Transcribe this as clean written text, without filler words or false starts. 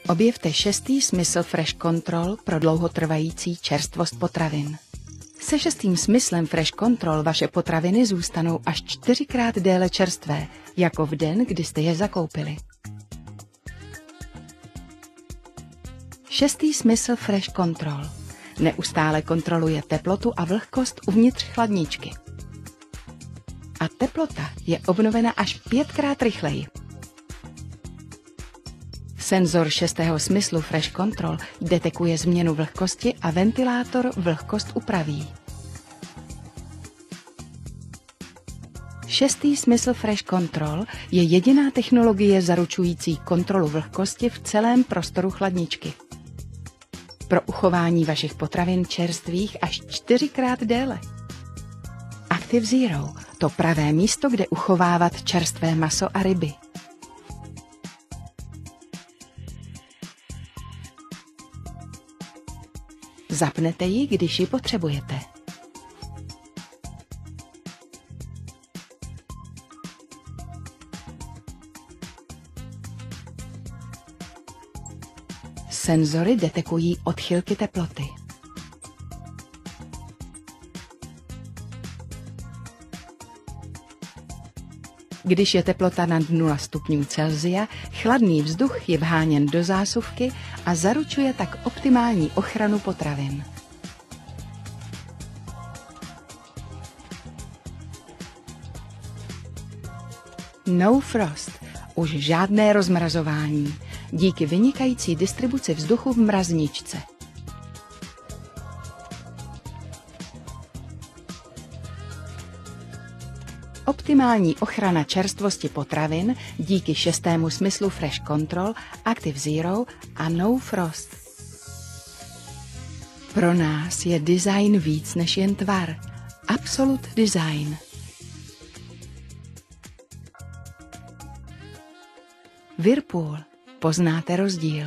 Objevte šestý smysl Fresh Control pro dlouhotrvající čerstvost potravin. Se šestým smyslem Fresh Control vaše potraviny zůstanou až 4krát déle čerstvé, jako v den, kdy jste je zakoupili. Šestý smysl Fresh Control neustále kontroluje teplotu a vlhkost uvnitř chladničky. A teplota je obnovena až 5krát rychleji. Senzor šestého smyslu Fresh Control detekuje změnu vlhkosti a ventilátor vlhkost upraví. Šestý smysl Fresh Control je jediná technologie zaručující kontrolu vlhkosti v celém prostoru chladničky. Pro uchování vašich potravin čerstvých až 4krát déle. Active Zero, to pravé místo, kde uchovávat čerstvé maso a ryby. Zapnete ji, když ji potřebujete. Senzory detekují odchylky teploty. Když je teplota nad 0 stupňů Celsia, chladný vzduch je vháněn do zásuvky a zaručuje tak optimální ochranu potravin. No Frost, už žádné rozmrazování, díky vynikající distribuci vzduchu v mrazničce. Optimální ochrana čerstvosti potravin díky šestému smyslu Fresh Control, Active Zero a No Frost. Pro nás je design víc než jen tvar. Absolute Design. Whirlpool. Poznáte rozdíl.